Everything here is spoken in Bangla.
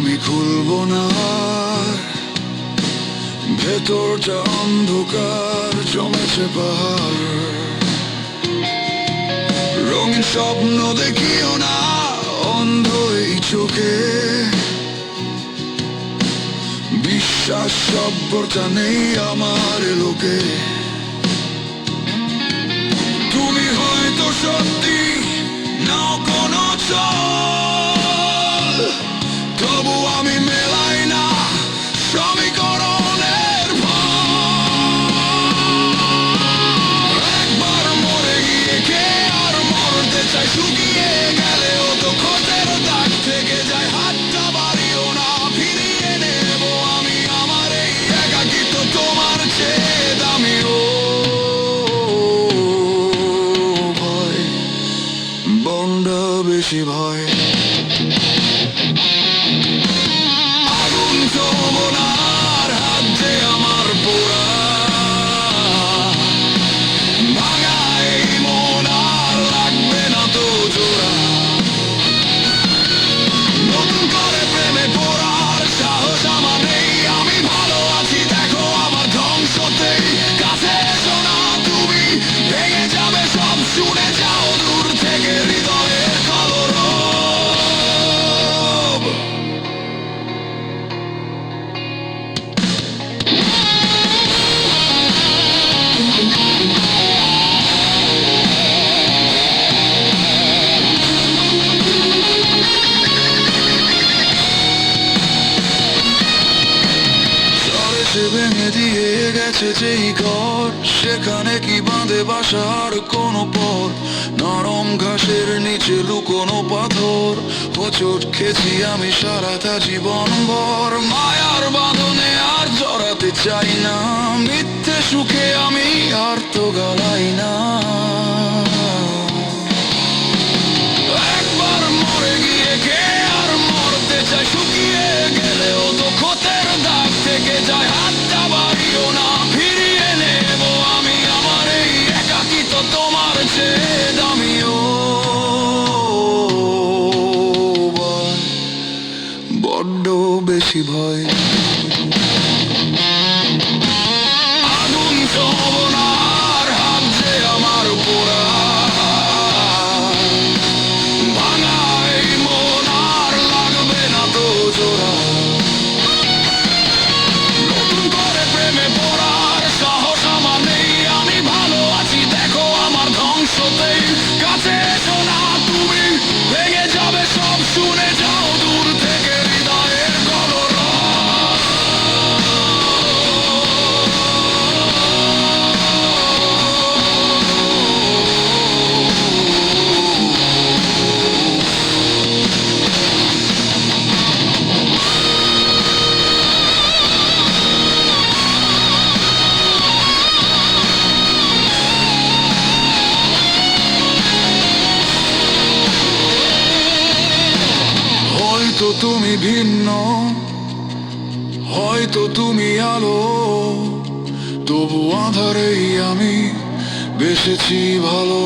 আমি খুলবো না, ভেতরটা অন্ধকার জমেছে পাহাড়। রঙিন স্বপ্ন দেখিও না অন্ধ এই চোখে, বিশ্বাস সভ্যতা নেই আমার লোকে। তুমি হয়তো সত্যি নাও কোনো চল, তবু আমি মেলাই না সমীকরণের ফল। একবার মরে গিয়ে কে আর মরতে চাই, শুকিয়ে গেলেও তো ক্ষতের দাগ থেকে যায়। হাতটা বাড়িও না, ফিরিয়ে নেব আমি আমার এই একাকিত্ব, তোমার চেয়ে দামি। ও ভয়, বন্ডা বেশি ভয়। আগুন যমুনার হাত যে আমার পোড়া, ভাঙা এই মন আর লাগবে না তো জোড়া। নতুন করে প্রেমে পড়ার সাহস আমার নেই, আমি ভালো আছি দেখো আমার ধ্বংসতেই। কাছে এসো না তুমি, ভেঙে যাবে সব, শুনে যাও দূর থেকে হৃদয়ের কলরব। ভেঙে দিয়ে গেছে যেই ঘর, সেখানে কি বাঁধে বাসার কোনো পর? নরম ঘাসের নিচে লুকোনো পাথর, হোঁচট খেয়েছি আমি সারাটা জীবন ভর। মায়ার বাঁধনে আর জড়াতে চাই না, মিথ্যে সুখে আমি আর তো গালাই না। একবার মরে গিয়ে কে আর মরতে চায়, শুকিয়ে গেলেও তো ক্ষতের দাগ থেকে যায়। হাতটা বাড়িও না, ফিরিয়ে নেব আমি আমার এই একাকিত্ব, তোমার চেয়ে দামি। ও ভয়, বড্ড বেশি ভয়। আগুন যমুনার হাত যে আমার পোড়া, ভাঙা এই মন আর লাগবে না তো জোড়া। নতুন করে প্রেমে পড়ার সাহস আমার নেই, আমি ভালো আছি দেখো আমার ধ্বংসতেই। কাছে এসো না তুমি, ভেঙে যাবে সব, শুনে যাও দূর থেকে হৃদয়ের কলরব। হয়তো তুমি ভিন্ন, হয়তো তুমি আলো, তবু আঁধারেই আমি বেসেছি ভালো।